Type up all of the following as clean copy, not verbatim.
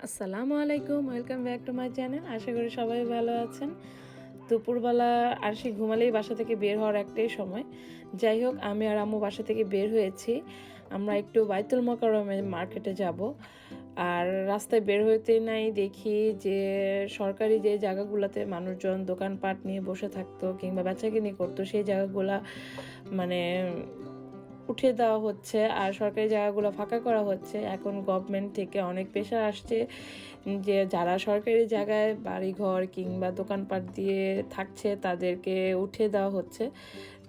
আসসালামু আলাইকুম, welcome back to my channel. আশা করি সবাই ভালো আছেন। দুপুরবেলা আরশি ঘুমালেই বাসা থেকে বের হওয়ার একটাই সময়। যাই হোক, আমি আর আম্মু বাসা থেকে বের হয়েছি। আমরা একটু বাইতুল মোকাররমে মার্কেটে যাব। আর রাস্তায় বের হইতেই নাই দেখি যে সরকারি যে জায়গাগুলোতে মানুষজন দোকানপাট নিয়ে বসে থাকতো কিংবা বেচাকিনি করতো, সেই জায়গাগুলা মানে উঠিয়ে দেওয়া হচ্ছে আর সরকারি জায়গাগুলো ফাঁকা করা হচ্ছে। এখন গভর্নমেন্ট থেকে অনেক প্রেশার আসছে যে যারা সরকারি জায়গায় বাড়িঘর কিংবা দোকানপাট দিয়ে থাকছে তাদেরকে উঠিয়ে দেওয়া হচ্ছে।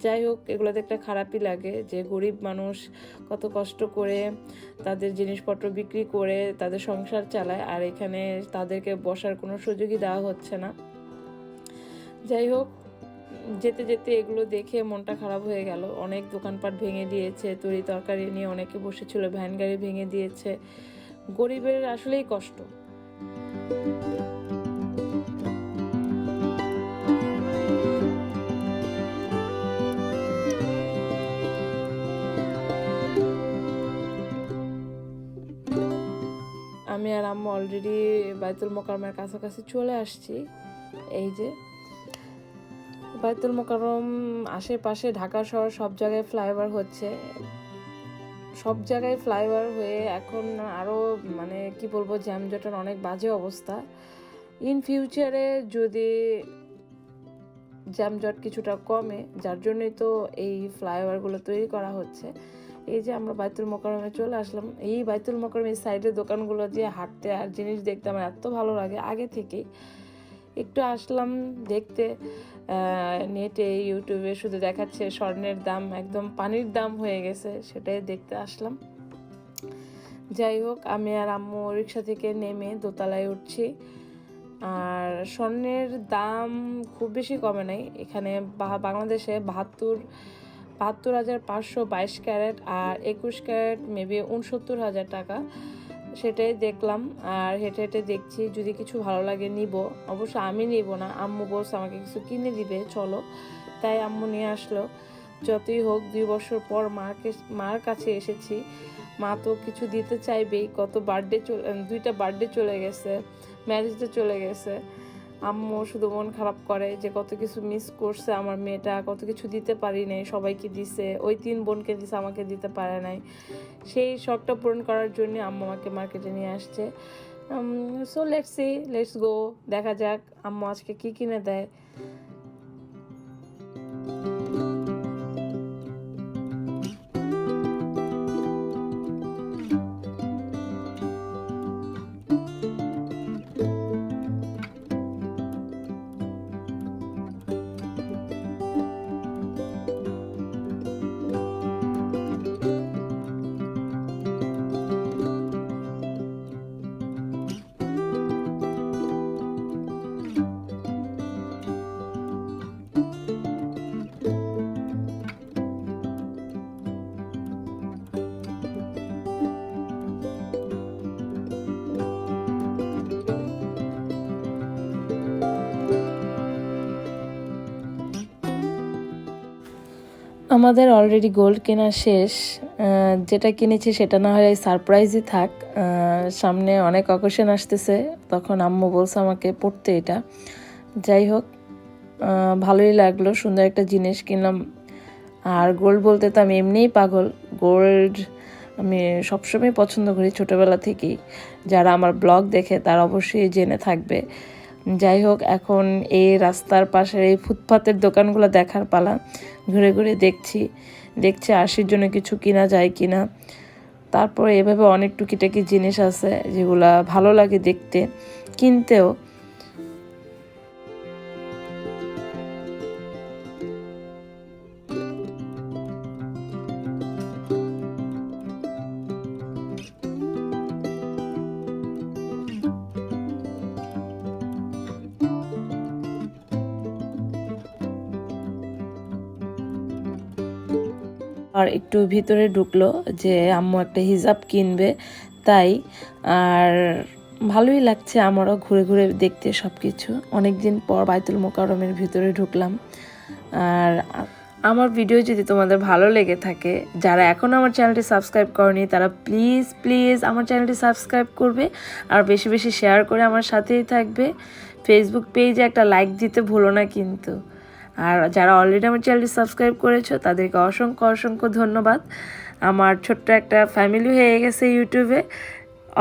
যাই হোক, এগুলোতে একটা খারাপই লাগে যে গরিব মানুষ কত কষ্ট করে তাদের জিনিসপত্র বিক্রি করে তাদের সংসার চালায়, আর এখানে তাদেরকে বসার কোনো সুযোগই দেওয়া হচ্ছে না। যাই হোক, যেতে যেতে এগুলো দেখে মনটা খারাপ হয়ে গেল। অনেক দোকানপাট ভেঙে দিয়েছে, তরি তরকারি নিয়ে অনেকে বসেছিল, ভ্যান গাড়ি ভেঙে দিয়েছে। গরিবের আসলেই কষ্ট। আমি আর আম্মু অলরেডি বাইতুল মোকাররমের কাছাকাছি চলে আসছি। এই যে বাইতুল মোকাররম, আশেপাশে ঢাকা শহর সব জায়গায় ফ্লাইওভার হচ্ছে। সব জায়গায় ফ্লাইওভার হয়ে এখন আরও কি বলবো, জ্যামজটের অনেক বাজে অবস্থা। ইন ফিউচারে যদি জ্যামজট কিছুটা কমে, যার জন্যই তো এই ফ্লাইওভারগুলো তৈরি করা হচ্ছে। এই যে আমরা বাইতুল মোকাররমে চলে আসলাম। এই বাইতুল মোকাররমের সাইডের দোকানগুলো দিয়ে হাঁটতে আর জিনিস দেখতে আমার এত ভালো লাগে আগে থেকেই। একটু আসলাম দেখতে, নেটে ইউটিউবে শুধু দেখাচ্ছে স্বর্ণের দাম একদম পানির দাম হয়ে গেছে, সেটাই দেখতে আসলাম। যাই হোক, আমি আর আম্মু রিক্সা থেকে নেমে দোতলায় উঠছি। আর স্বর্ণের দাম খুব বেশি কমে নাই এখানে। বাংলাদেশে ৭২,৫22 ক্যারেট আর ২১ ক্যারেট মেবি ৬৯,০০০ টাকা, সেটাই দেখলাম। আর হেঁটে হেঁটে দেখছি, যদি কিছু ভালো লাগে নিব। অবশ্য আমি নিব না, আম্মু বলছে আমাকে কিছু কিনে দিবে, চলো। তাই আম্মু নিয়ে আসলো। যতই হোক ২ বছর পর মার কাছে এসেছি, মা তো কিছু দিতে চাইবেই। দুইটা বার্থডে চলে গেছে, ম্যারেজটা চলে গেছে। আম্মু শুধু মন খারাপ করে যে কত কিছু মিস করছে আমার মেয়েটা, কত কিছু দিতে পারি নাই। সবাইকে দিছে, ওই ৩ বোনকে দিছে, আমাকে দিতে পারে নাই। সেই শখটা পূরণ করার জন্য আম্মু আমাকে মার্কেটে নিয়ে আসছে। সো লেটস গো, দেখা যাক আম্মু আজকে কি কিনে দেয়। আমাদের অলরেডি গোল্ড কেনা শেষ। যেটা কিনেছি সেটা না হয় সারপ্রাইজই থাক। সামনে অনেক অকেশন আসতেছে, তখন আম্মু বলছে আমাকে পড়তে এটা। যাই হোক, ভালোই লাগলো, সুন্দর একটা জিনিস কিনলাম। আর গোল্ড বলতে তো আমি এমনিই পাগল। গোল্ড আমি সবসময় পছন্দ করি ছোটোবেলা থেকেই। যারা আমার ব্লগ দেখে তারা অবশ্যই জেনে থাকবে। যাই হোক, এখন এই রাস্তার পাশের এই ফুটপাতের দোকানগুলো দেখার পালা। ঘুরে ঘুরে দেখছি আরশির জন্য কিছু কিনা যায় কিনা। তারপর এভাবে অনেক টুকিটাকি জিনিস আছে যেগুলা ভালো লাগে দেখতে, কিনতেও। আর একটু ভিতরে ঢুকলো যে আম্মু একটা হিজাব কিনবে, তাই। আর ভালোই লাগছে আমারও ঘুরে ঘুরে দেখতে সব কিছু। অনেকদিন পর বাইতুল মোকাররমের ভিতরে ঢুকলাম। আর আমার ভিডিও যদি তোমাদের ভালো লেগে থাকে, যারা এখনও আমার চ্যানেলটি সাবস্ক্রাইব করেনি তারা প্লিজ প্লিজ আমার চ্যানেলটি সাবস্ক্রাইব করবে আর বেশি বেশি শেয়ার করে আমার সাথেই থাকবে। ফেসবুক পেজে একটা লাইক দিতে ভুলো না কিন্তু। আর যারা অলরেডি আমার চ্যানেলটি সাবস্ক্রাইব করেছো তাদেরকে অসংখ্য অসংখ্য ধন্যবাদ। আমার ছোট্ট একটা ফ্যামিলি হয়ে গেছে ইউটিউবে,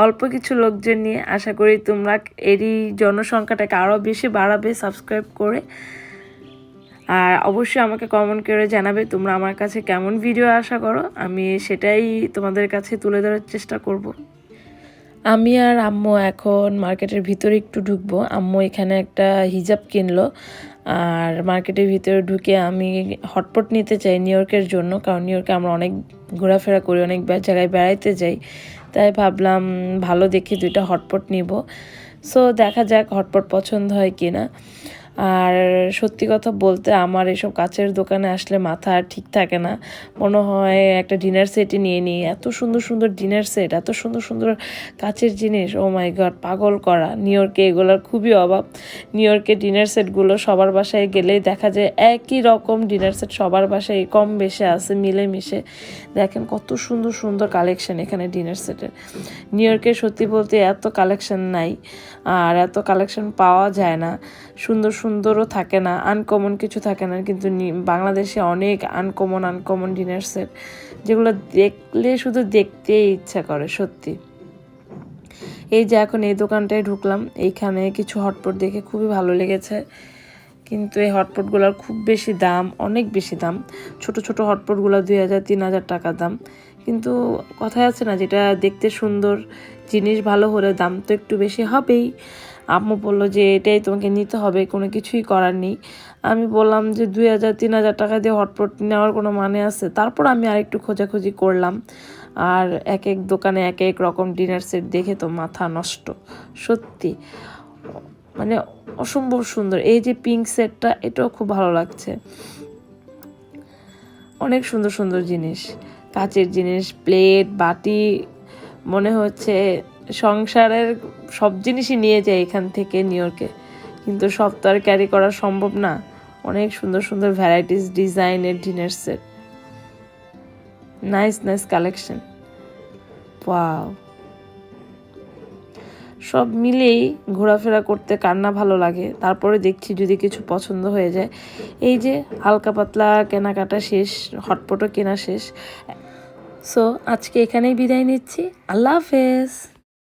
অল্প কিছু লোকজন নিয়ে। আশা করি তোমরা এরই জনসংখ্যাটাকে আরও বেশি বাড়াবে সাবস্ক্রাইব করে। আর অবশ্যই আমাকে কমেন্ট করে জানাবে তোমরা আমার কাছে কেমন ভিডিও আশা করো, আমি সেটাই তোমাদের কাছে তুলে ধরার চেষ্টা করব। আমি আর আম্মু এখন মার্কেটের ভিতরে একটু ঢুকবো। আম্মু এখানে একটা হিজাব কিনলো, আর মার্কেটের ভিতরে ঢুকে আমি হটপট নিতে চাই নিউ ইয়র্কের জন্য, কারণ নিউ ইয়র্কে আমরা অনেক ঘোরাফেরা করি, অনেক জায়গায় বেড়াইতে যাই। তাই ভাবলাম ভালো দেখে 2টা হটপট নিব। সো দেখা যাক হটপট পছন্দ হয় কিনা। আর সত্যি কথা বলতে আমার এসব কাচের দোকানে আসলে মাথা আর ঠিক থাকে না, মনে হয় একটা ডিনার সেটই নিয়ে নিই। এত সুন্দর সুন্দর ডিনার সেট, এত সুন্দর সুন্দর কাচের জিনিস, ও মাই গড, পাগল করা। নিউ ইয়র্কে এগুলোর খুবই অভাব। নিউ ইয়র্কে ডিনার সেটগুলো সবার বাসায় গেলেই দেখা যায় একই রকম ডিনার সেট সবার বাসায় কম বেশি আছে মিলেমিশে। দেখেন কত সুন্দর সুন্দর কালেকশন এখানে ডিনার সেটের। নিউ ইয়র্কে সত্যি বলতে এত কালেকশন নাই, আর এত কালেকশন পাওয়া যায় না। সুন্দর সুন্দরও থাকে না, আনকমন কিছু থাকে না, কিন্তু বাংলাদেশে অনেক আনকমন ডিনার সেট, যেগুলো দেখলে শুধু দেখতেই ইচ্ছা করে সত্যি। এই যে এখন এই দোকানটায় ঢুকলাম, এইখানে কিছু হটপট দেখে খুবই ভালো লেগেছে, কিন্তু এই হটপটগুলোর খুব বেশি দাম, অনেক বেশি দাম। ছোট ছোট হটপটগুলো 2000-3000 টাকা দাম। কিন্তু কথায় আছে না, যেটা দেখতে সুন্দর জিনিস ভালো হলে দাম তো একটু বেশি হবেই। আম্মু বললো যে এটাই তোমাকে নিতে হবে, কোনো কিছুই করার নেই। আমি বললাম যে 2000-3000 টাকা দিয়ে হটপট নেওয়ার কোনো মানে আছে? তারপর আমি আরেকটু খোঁজাখুঁজি করলাম, আর এক এক দোকানে এক এক রকম ডিনার সেট দেখে তো মাথা নষ্ট সত্যি, মানে অসম্ভব সুন্দর। এই যে পিঙ্ক সেটটা, এটাও খুব ভালো লাগছে। অনেক সুন্দর সুন্দর জিনিস, কাচের জিনিস, প্লেট, বাটি, মনে হচ্ছে সংসারের সব জিনিসই নিয়ে যায় এখান থেকে নিউ ইয়র্কে, কিন্তু সব তো আর ক্যারি করা সম্ভব না। অনেক সুন্দর সুন্দর ভ্যারাইটিস ডিজাইনের dinner set, nice nice collection. Wow, সব মিলেই ঘোরাফেরা করতে কার না ভালো লাগে। তারপরে দেখছি যদি কিছু পছন্দ হয়ে যায়। এই যে হালকা পাতলা কেনাকাটা শেষ, হটপটও কেনা শেষ। সো আজকে এখানেই বিদায় নিচ্ছি। আল্লাহ হাফেজ।